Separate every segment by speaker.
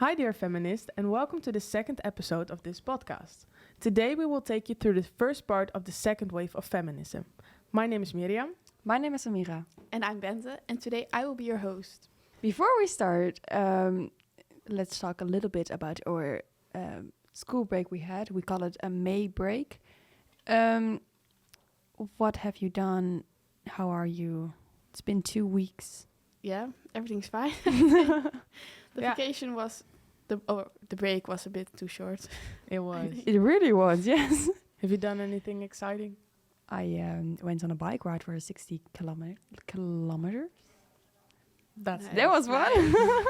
Speaker 1: Hi dear feminist, and welcome to the second episode of this podcast. Today we will take you through the first part of the second wave of feminism. My name is Miriam.
Speaker 2: My name is Amira.
Speaker 3: And I'm Bente, and today I will be your host.
Speaker 2: Before we start, let's talk a little bit about our school break we had. We call it a May break. What have you done? How are you? It's been 2 weeks.
Speaker 3: Yeah, everything's fine. The vacation was, the break was a bit too short.
Speaker 1: It was.
Speaker 2: It really was, yes.
Speaker 1: Have you done anything exciting?
Speaker 2: I went on a bike ride for 60 kilometers.
Speaker 1: That
Speaker 2: was fun.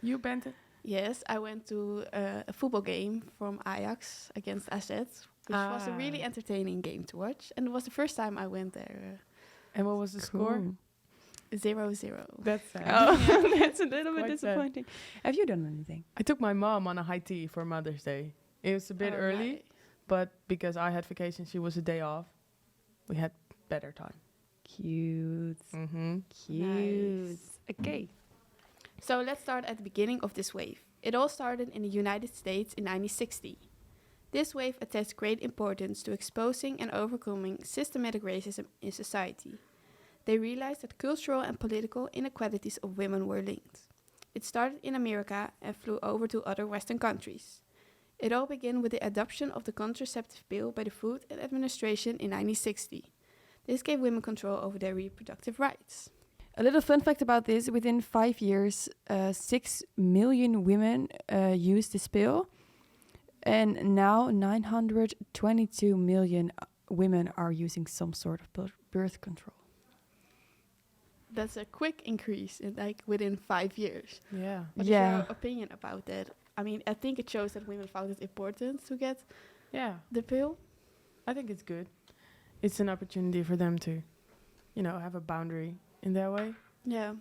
Speaker 1: You, Bente?
Speaker 3: Yes, I went to a football game from Ajax against AZ, which was a really entertaining game to watch. And it was the first time I went there.
Speaker 1: And what was the score?
Speaker 3: 0-0.
Speaker 1: That's sad.
Speaker 2: Oh, that's a little bit
Speaker 1: Quite
Speaker 2: disappointing. Have you done anything?
Speaker 1: I took my mom on a high tea for Mother's Day. It was a bit early,
Speaker 3: Nice.
Speaker 1: but because I had vacation, she was a day off. We had better time.
Speaker 2: Cute.
Speaker 1: Mm-hmm.
Speaker 2: Cute.
Speaker 3: Nice.
Speaker 2: Okay.
Speaker 3: So let's start at the beginning of this wave. It all started in the United States in 1960. This wave attached great importance to exposing and overcoming systematic racism in society. They realized that cultural and political inequalities of women were linked. It started in America and flew over to other Western countries. It all began with the adoption of the contraceptive pill by the Food and Administration in 1960. This gave women control over their reproductive rights.
Speaker 2: A little fun fact about this, within 5 years, 6 million women used this pill. And now 922 million women are using some sort of birth control.
Speaker 3: That's a quick increase in within 5 years.
Speaker 1: Yeah.
Speaker 3: What is your opinion about that? I mean, I think it shows that women found it important to get the pill.
Speaker 1: I think it's good. It's an opportunity for them to, have a boundary in their way.
Speaker 3: Yeah.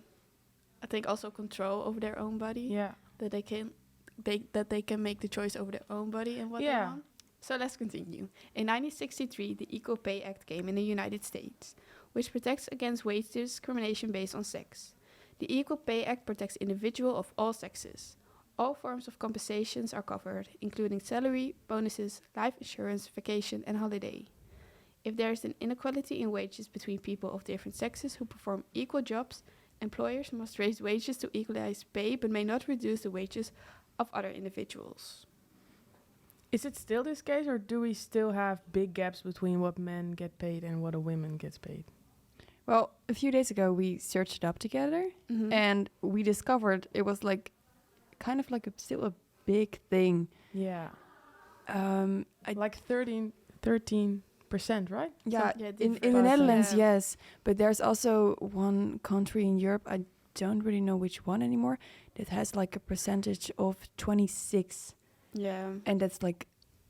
Speaker 3: I think also control over their own body.
Speaker 1: Yeah.
Speaker 3: That they can make the choice over their own body and what they want. So let's continue. In 1963, the Equal Pay Act came in the United States, which protects against wage discrimination based on sex. The Equal Pay Act protects individuals of all sexes. All forms of compensations are covered, including salary, bonuses, life insurance, vacation, and holiday. If there is an inequality in wages between people of different sexes who perform equal jobs, employers must raise wages to equalize pay but may not reduce the wages of other individuals.
Speaker 1: Is it still this case, or do we still have big gaps between what men get paid and what a woman gets paid?
Speaker 2: Well, a few days ago, we searched it up together, and we discovered it was still a big thing.
Speaker 1: Yeah. 13%, right?
Speaker 2: Yeah,
Speaker 3: So,
Speaker 2: in the
Speaker 1: different.
Speaker 2: Netherlands,
Speaker 3: Yeah.
Speaker 2: yes. But there's also one country in Europe, I don't really know which one anymore, that has a percentage of 26.
Speaker 3: Yeah.
Speaker 2: And that's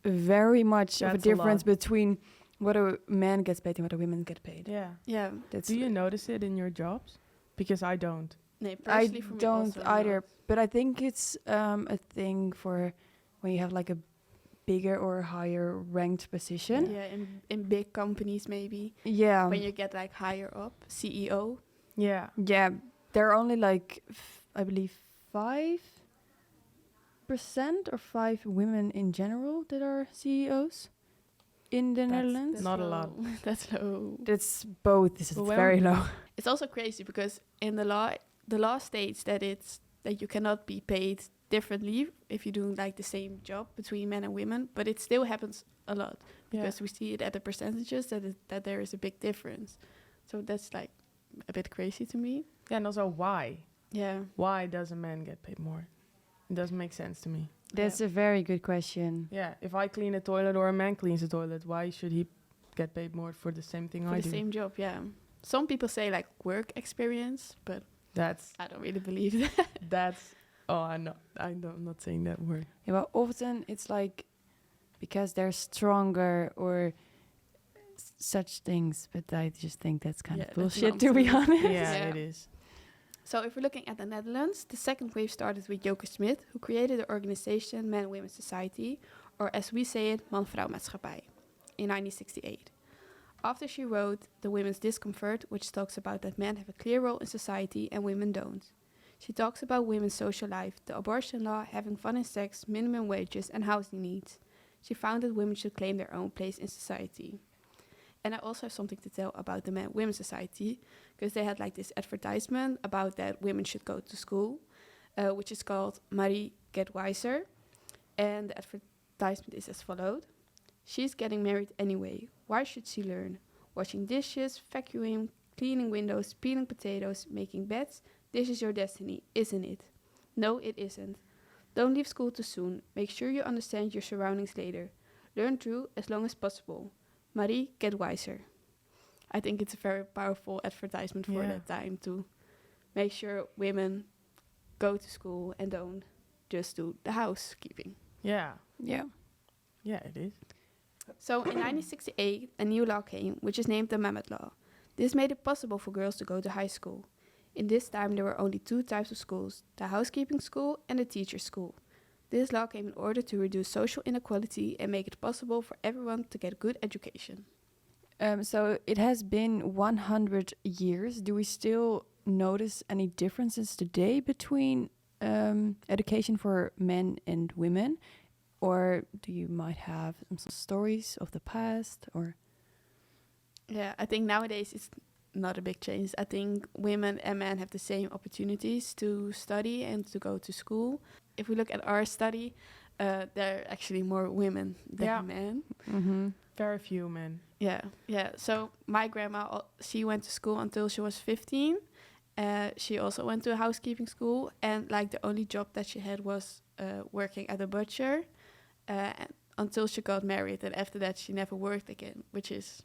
Speaker 2: very much of a
Speaker 1: That's a
Speaker 2: difference
Speaker 1: lot.
Speaker 2: between what a man gets paid and what a woman get paid.
Speaker 1: Yeah.
Speaker 3: Yeah.
Speaker 2: That's
Speaker 1: Do you notice it in your jobs? Because I don't.
Speaker 3: No,
Speaker 2: I
Speaker 3: personally for me
Speaker 2: don't
Speaker 3: also
Speaker 2: either,
Speaker 3: not.
Speaker 2: but I think it's a thing for when you have a bigger or higher ranked position.
Speaker 3: Yeah, in big companies maybe.
Speaker 2: Yeah.
Speaker 3: When you get higher up, CEO.
Speaker 1: Yeah.
Speaker 2: Yeah, there are only I believe 5% or 5 women in general that are CEOs in the Netherlands.
Speaker 1: Not a lot.
Speaker 3: low. That's low.
Speaker 2: That's both. This is
Speaker 1: Well,
Speaker 2: very low.
Speaker 3: It's also crazy because in the law states that that you cannot be paid differently if you do the same job between men and women, but it still happens a lot because we see it at the percentages that there is a big difference. So that's a bit crazy to me.
Speaker 1: Yeah, and also why?
Speaker 3: Yeah.
Speaker 1: Why does a man get paid more? It doesn't make sense to me.
Speaker 2: That's a very good question.
Speaker 1: Yeah, if I clean a toilet or a man cleans a toilet, why should he get paid more for the same thing
Speaker 3: For
Speaker 1: I
Speaker 3: the
Speaker 1: do?
Speaker 3: same job, yeah. Some people say work experience, but
Speaker 1: That's
Speaker 3: I don't really believe that.
Speaker 1: that's. Oh, I'm not saying that word.
Speaker 2: Yeah, well, often it's because they're stronger or such things, but I just think that's kind of
Speaker 3: That's
Speaker 2: bullshit, to be
Speaker 3: nonsense.
Speaker 2: honest.
Speaker 1: Yeah,
Speaker 3: Yeah.
Speaker 1: it is.
Speaker 3: So if we're looking at the Netherlands, the second wave started with Joke Smith, who created the organization Man-Women Society, or as we say it, Man-Vrouw Maatschappij, in 1968. After she wrote The Women's Discomfort, which talks about that men have a clear role in society and women don't. She talks about women's social life, the abortion law, having fun and sex, minimum wages, and housing needs. She found that women should claim their own place in society. And I also have something to tell about the Men-Women Society, because they had like this advertisement about that women should go to school, which is called Marie Get Wiser. And the advertisement is as followed. She's getting married anyway. Why should she learn? Washing dishes, vacuuming, cleaning windows, peeling potatoes, making beds. This is your destiny, isn't it? No, it isn't. Don't leave school too soon. Make sure you understand your surroundings later. Learn through as long as possible. Marie, get wiser. I think it's a very powerful advertisement for that time to make sure women go to school and don't just do the housekeeping.
Speaker 1: Yeah.
Speaker 2: Yeah.
Speaker 1: Yeah, it is.
Speaker 3: So in 1968, a new law came, which is named the Mamet Law. This made it possible for girls to go to high school. In this time, there were only two types of schools, the housekeeping school and the teacher's school. This law came in order to reduce social inequality and make it possible for everyone to get good education.
Speaker 2: So it has been 100 years. Do we still notice any differences today between education for men and women? Or do you might have some stories of the past? Or
Speaker 3: Yeah, I think nowadays it's not a big change. I think women and men have the same opportunities to study and to go to school. If we look at our study, there are actually more women than men.
Speaker 2: Mm-hmm.
Speaker 1: Very few men.
Speaker 3: Yeah. So my grandma, she went to school until she was 15. She also went to a housekeeping school, and like the only job that she had was working at a butcher until she got married. And after that, she never worked again, which is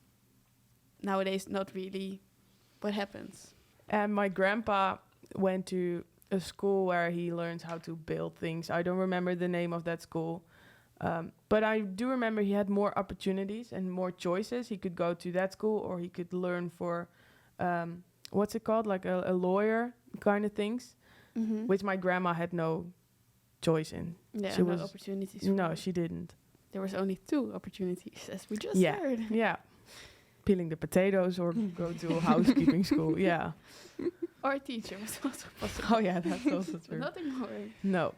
Speaker 3: nowadays not really what happens.
Speaker 1: And my grandpa went to a school where he learned how to build things. I don't remember the name of that school. But I do remember he had more opportunities and more choices. He could go to that school, or he could learn for, what's it called? Like a lawyer kind of things, which my grandma had no choice in.
Speaker 3: Yeah,
Speaker 1: she
Speaker 3: no
Speaker 1: was,
Speaker 3: opportunities.
Speaker 1: No, she didn't.
Speaker 3: There was only 2 opportunities, as we just heard.
Speaker 1: Yeah. Peeling the potatoes or go to a housekeeping school. Yeah.
Speaker 3: Or a teacher was also possible.
Speaker 1: Oh, yeah, that's also true.
Speaker 3: Nothing more.
Speaker 1: No.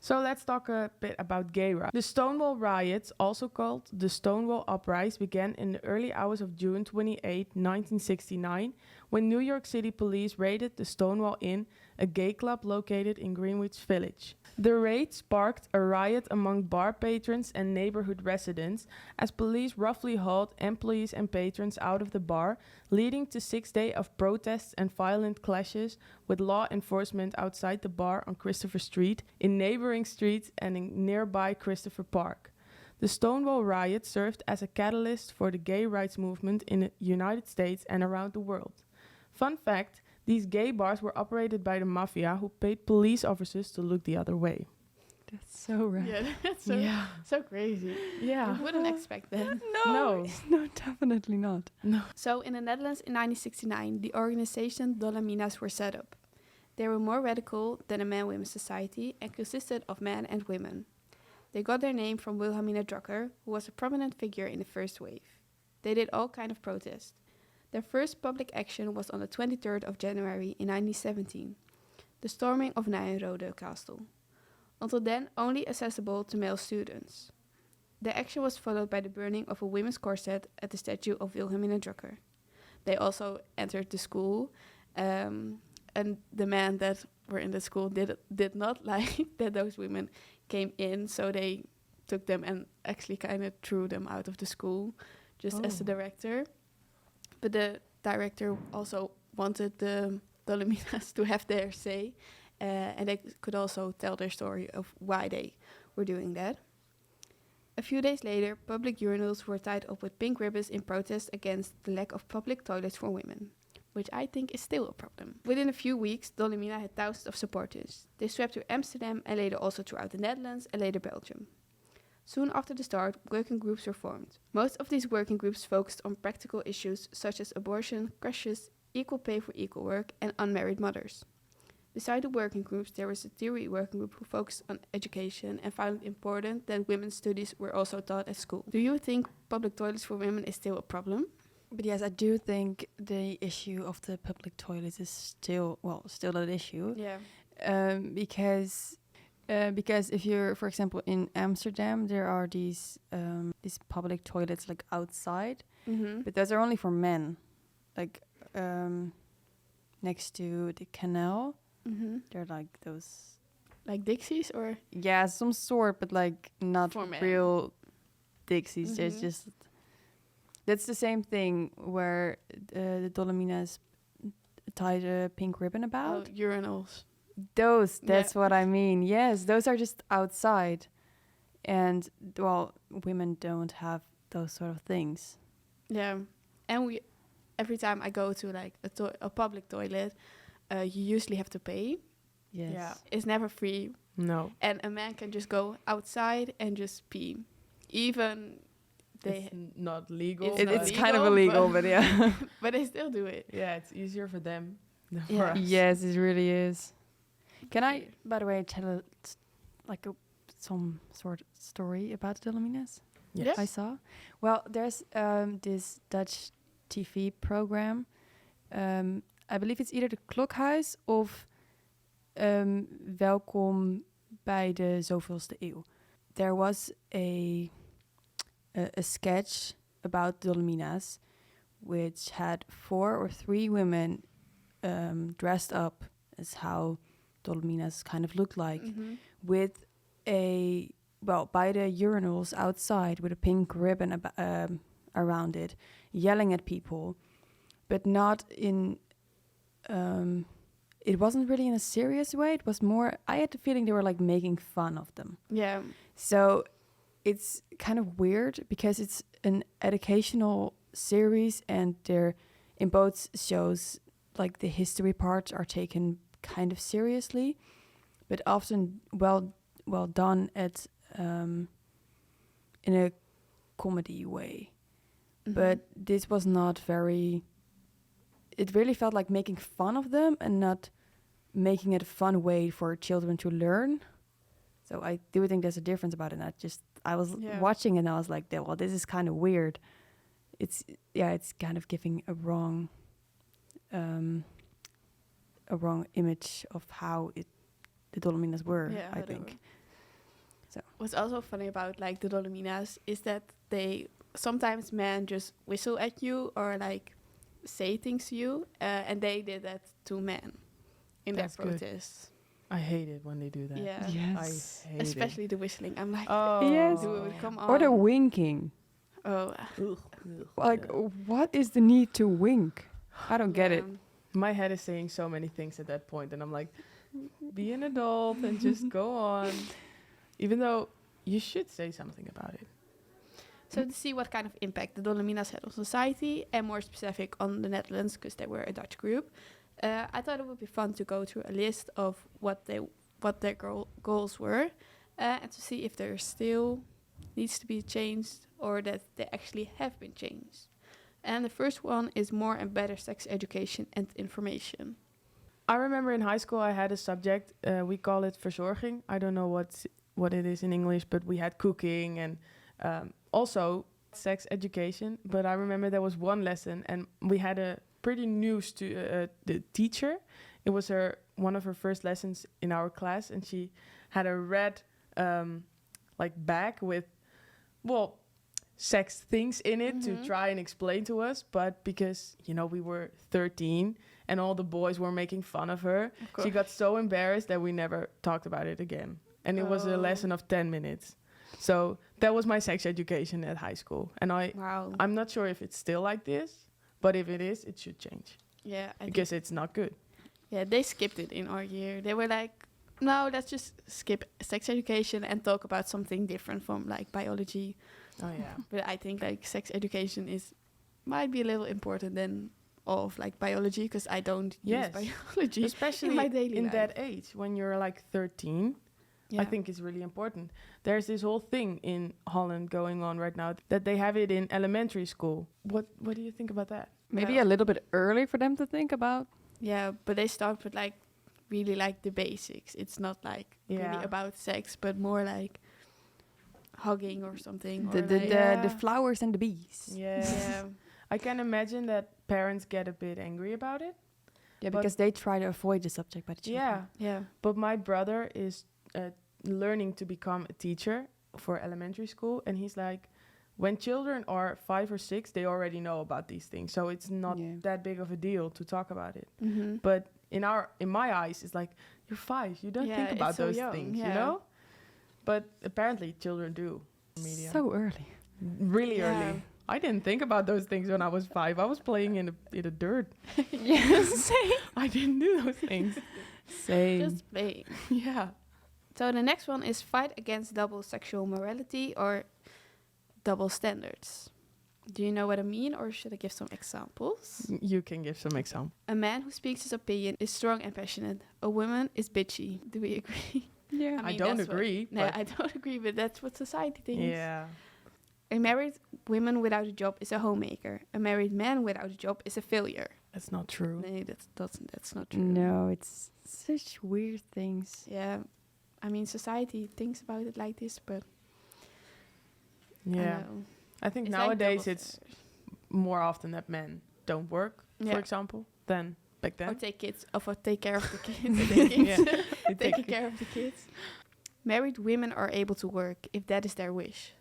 Speaker 1: So let's talk a bit about gay rights. The Stonewall riots, also called the Stonewall Uprising, began in the early hours of June 28, 1969, when New York City police raided the Stonewall Inn, a gay club located in Greenwich Village. The raid sparked a riot among bar patrons and neighborhood residents as police roughly hauled employees and patrons out of the bar, leading to 6 days of protests and violent clashes with law enforcement outside the bar on Christopher Street, in neighboring streets, and in nearby Christopher Park. The Stonewall riot served as a catalyst for the gay rights movement in the United States and around the world. Fun fact, these gay bars were operated by the mafia, who paid police officers to look the other way.
Speaker 2: that's so rad.
Speaker 3: Yeah, that's so crazy.
Speaker 1: Yeah.
Speaker 3: You wouldn't expect that.
Speaker 2: No, definitely not.
Speaker 1: No.
Speaker 3: So in the Netherlands in 1969, the organization Dolle Minas were set up. They were more radical than a Man-Women Society and consisted of men and women. They got their name from Wilhelmina Drucker, who was a prominent figure in the first wave. They did all kinds of protests. Their first public action was on the 23rd of January in 1917, the storming of Nijenrode Castle. Until then, only accessible to male students. The action was followed by the burning of a women's corset at the statue of Wilhelmina Drucker. They also entered the school, and the men that were in the school did not like that those women came in, so they took them and actually kind of threw them out of the school, just as the director. But the director also wanted the Dolle Minas to have their say, and they could also tell their story of why they were doing that. A few days later, public urinals were tied up with pink ribbons in protest against the lack of public toilets for women, which I think is still a problem. Within a few weeks, Dolle Mina had thousands of supporters. They swept through Amsterdam and later also throughout the Netherlands and later Belgium. Soon after the start, working groups were formed. Most of these working groups focused on practical issues such as abortion, crashes, equal pay for equal work, and unmarried mothers. Beside the working groups, there was a theory working group who focused on education and found it important that women's studies were also taught at school. Do you think public toilets for women is still a problem?
Speaker 2: But yes, I do think the issue of the public toilets is still an issue.
Speaker 3: Yeah.
Speaker 2: because if you're, for example, in Amsterdam, there are these public toilets like outside, but those are only for men, like next to the canal. They're like those,
Speaker 3: like Dixies or
Speaker 2: yeah, some sort, but like not
Speaker 3: For men.
Speaker 2: real Dixies. There's just that's the same thing where the Dolle Mina's tied a pink ribbon about.
Speaker 3: urinals.
Speaker 2: Those, that's what I mean. Yes, those are just outside. And, well, women don't have those sort of things.
Speaker 3: Yeah. And every time I go to like a public toilet, you usually have to pay.
Speaker 2: Yes.
Speaker 1: Yeah.
Speaker 3: It's never free.
Speaker 1: No.
Speaker 3: And a man can just go outside and just pee. Even
Speaker 1: It's not legal.
Speaker 3: It's
Speaker 2: It's
Speaker 3: not
Speaker 2: kind of
Speaker 3: legal,
Speaker 2: illegal, but yeah.
Speaker 3: but they still do it.
Speaker 1: Yeah, it's easier for them than for
Speaker 3: Yeah.
Speaker 1: us.
Speaker 2: Yes, it really is. Can I, by the way, tell some sort of story about the Dolle Mina's
Speaker 1: Yes.
Speaker 2: I saw? Well, there's this Dutch TV program. I believe it's either the Klokhuis of Welkom bij de zoveelste eeuw. There was a sketch about Dolle Mina's, which had 4 or 3 women dressed up as how Dolle Mina's kind of looked like, with by the urinals outside with a pink ribbon around it, yelling at people, but not in. It wasn't really in a serious way. It was more. I had the feeling they were like making fun of them.
Speaker 3: Yeah.
Speaker 2: So it's kind of weird because it's an educational series, and they're in both shows, like the history parts are taken kind of seriously, but often well done at in a comedy way. But this was not very. It really felt like making fun of them and not making it a fun way for children to learn. So I do think there's a difference about it. I was watching it and I was like, well, this is kind of weird. It's kind of giving a wrong image of how the Dolle Mina's were, I think. So
Speaker 3: what's also funny about like the Dolle Mina's is that they sometimes men just whistle at you or like say things to you, and they did that to men in their
Speaker 1: That's good.
Speaker 3: protests.
Speaker 1: I hate it when they do that.
Speaker 3: Yeah.
Speaker 2: yes,
Speaker 1: I hate
Speaker 3: Especially the whistling. I'm like,
Speaker 1: Oh.
Speaker 2: Yes.
Speaker 3: dude, come on.
Speaker 2: or the winking.
Speaker 3: Oh,
Speaker 2: Like, what is the need to wink? I don't get it.
Speaker 1: My head is saying so many things at that point, and I'm like, be an adult and just go on. Even though you should say something about it.
Speaker 3: So to see what kind of impact the Dolle Mina's had on society, and more specific on the Netherlands, because they were a Dutch group, I thought it would be fun to go through a list of what their goals were, and to see if there still needs to be changed or that they actually have been changed. And the first one is more and better sex education and information.
Speaker 1: I remember in high school I had a subject, we call it verzorging. I don't know what it is in English, but we had cooking and also sex education. But I remember there was one lesson and we had a pretty new the teacher. It was one of her first lessons in our class, and she had a red bag with, sex things in it to try and explain to us. But because, we were 13 and all the boys were making fun of her, she got so embarrassed that we never talked about it again. And it was a lesson of 10 minutes. So that was my sex education at high school. And I'm not sure if it's still like this, but if it is, it should change.
Speaker 3: Yeah.
Speaker 1: Because it's not good.
Speaker 3: Yeah, they skipped it in our year. They were like, no, let's just skip sex education and talk about something different from like biology.
Speaker 1: Oh, yeah.
Speaker 3: But I think like sex education might be a little important than all of like biology, because I don't use biology,
Speaker 1: especially
Speaker 3: in my daily life.
Speaker 1: that age when you're like 13.
Speaker 3: Yeah.
Speaker 1: I think it's really important. There's this whole thing in Holland going on right now that they have it in elementary school. What do you think about that?
Speaker 2: Maybe a little bit early for them to think about.
Speaker 3: Yeah, but they start with like really like the basics. It's not like really about sex, but more like hugging or something.
Speaker 2: The flowers and the bees.
Speaker 1: Yeah. I can imagine that parents get a bit angry about it.
Speaker 2: Yeah,
Speaker 1: But-
Speaker 2: because they try to avoid the subject by the children.
Speaker 1: Yeah,
Speaker 3: Yeah.
Speaker 1: but my brother is learning to become a teacher for elementary school, and he's like, when children are 5 or 6, they already know about these things, so it's not
Speaker 2: Yeah.
Speaker 1: that big of a deal to talk about it.
Speaker 3: Mm-hmm.
Speaker 1: But in my eyes, it's like, you're 5, you don't
Speaker 3: Yeah,
Speaker 1: think
Speaker 3: it's
Speaker 1: about
Speaker 3: so
Speaker 1: those
Speaker 3: young,
Speaker 1: things,
Speaker 3: yeah.
Speaker 1: you know. But apparently, children do. Media.
Speaker 2: So early.
Speaker 1: Really
Speaker 3: Yeah.
Speaker 1: early. I didn't think about those things when I was 5. I was playing in the dirt.
Speaker 2: Yes.
Speaker 1: I didn't do those things.
Speaker 2: Same.
Speaker 3: Just playing.
Speaker 1: Yeah.
Speaker 3: So the next one is fight against double sexual morality or double standards. Do you know what I mean, or should I give some examples?
Speaker 1: You can give some example.
Speaker 3: A man who speaks his opinion is strong and passionate. A woman is bitchy. Do we agree?
Speaker 2: Yeah.
Speaker 1: I don't
Speaker 3: that's what-
Speaker 1: agree.
Speaker 3: No,
Speaker 1: but
Speaker 3: I don't agree, but that's what society thinks.
Speaker 1: yeah.
Speaker 3: A married woman without a job is a homemaker. A married man without a job is a failure.
Speaker 1: That's not true.
Speaker 3: Nee, that's not true.
Speaker 2: No, it's such weird things.
Speaker 3: Yeah. I mean, society thinks about it like this, but I
Speaker 1: Yeah.
Speaker 3: know.
Speaker 1: I think
Speaker 3: It's like
Speaker 1: nowadays
Speaker 3: double
Speaker 1: it's
Speaker 3: standards.
Speaker 1: more often that men don't work,
Speaker 3: Yeah.
Speaker 1: for example, than back then.
Speaker 3: Or take kids, or take care of the kids.
Speaker 1: Yeah. They
Speaker 3: Taking care of the kids. Married women are able to work if that is their wish.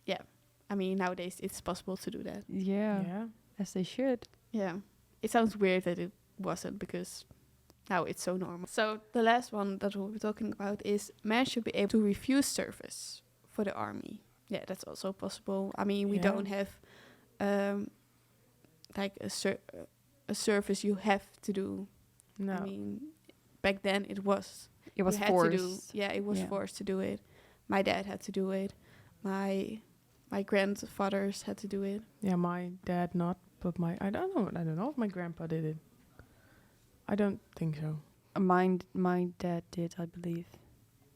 Speaker 3: Yeah. I mean, nowadays it's possible to do that.
Speaker 2: Yeah.
Speaker 1: Yeah.
Speaker 2: As they should.
Speaker 3: Yeah. It sounds weird that it wasn't because now it's so normal. So the last one that we'll be talking about is men should be able to refuse service for the army. Yeah, that's also possible. I mean, we
Speaker 1: Yeah.
Speaker 3: don't have like a service you have to do.
Speaker 1: No.
Speaker 3: I mean, back then it was.
Speaker 2: It was
Speaker 3: you had
Speaker 2: forced.
Speaker 3: to do. Yeah, it was
Speaker 2: Yeah.
Speaker 3: forced to do it. My dad had to do it. My grandfathers had to do it.
Speaker 1: Yeah, my dad not, but I don't know if my grandpa did it. I don't think so.
Speaker 2: My dad did, I believe.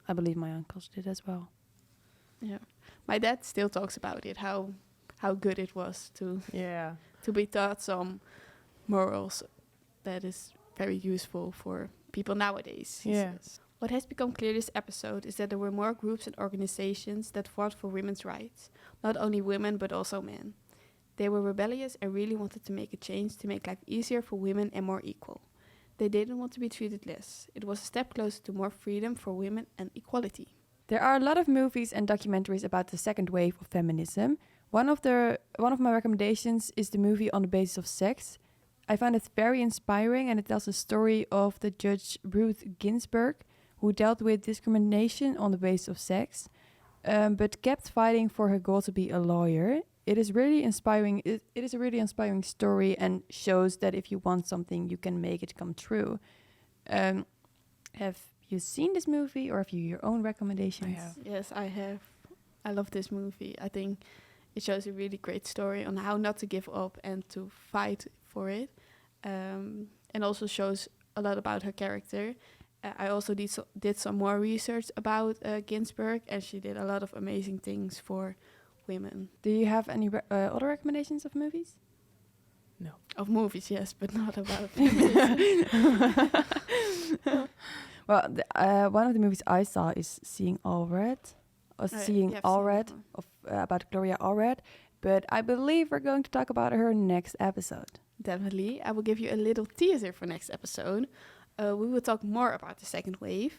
Speaker 2: I believe my uncles did as well.
Speaker 3: Yeah, my dad still talks about it. How good it was
Speaker 1: Yeah.
Speaker 3: to be taught some morals that is very useful for people nowadays. He
Speaker 1: Yeah.
Speaker 3: says. What has become clear this episode is that there were more groups and organizations that fought for women's rights. Not only women, but also men. They were rebellious and really wanted to make a change to make life easier for women and more equal. They didn't want to be treated less. It was a step closer to more freedom for women and equality.
Speaker 2: There are a lot of movies and documentaries about the second wave of feminism. One of my recommendations is the movie On the Basis of Sex. I found it very inspiring, and it tells the story of the Judge Ruth Ginsburg, who dealt with discrimination on the basis of sex, but kept fighting for her goal to be a lawyer. It is really inspiring. It is a really inspiring story and shows that if you want something, you can make it come true. Have you seen this movie, or have you your own recommendations?
Speaker 1: I have.
Speaker 3: Yes, I have. I love this movie. I think it shows a really great story on how not to give up and to fight for it. And also shows a lot about her character. I also did some more research about Ginsburg, and she did a lot of amazing things for women.
Speaker 2: Do you have any other recommendations of movies?
Speaker 1: No.
Speaker 3: Of movies, yes, but not about feminism.
Speaker 2: Well, one of the movies I saw is Seeing All Red, or
Speaker 3: Oh, yeah,
Speaker 2: Seeing
Speaker 3: yeah, I've
Speaker 2: All
Speaker 3: seen
Speaker 2: Red
Speaker 3: that one.
Speaker 2: of about Gloria Allred. But I believe we're going to talk about her next episode.
Speaker 3: Definitely. I will give you a little teaser for next episode. We will talk more about the second wave,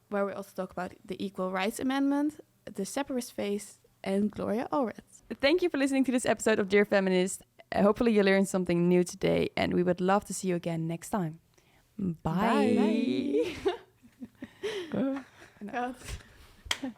Speaker 3: where we also talk about the Equal Rights Amendment, the separatist phase, and Gloria Allred.
Speaker 2: Thank you for listening to this episode of Dear Feminist. Hopefully you learned something new today, and we would love to see you again next time. Bye.
Speaker 3: Bye.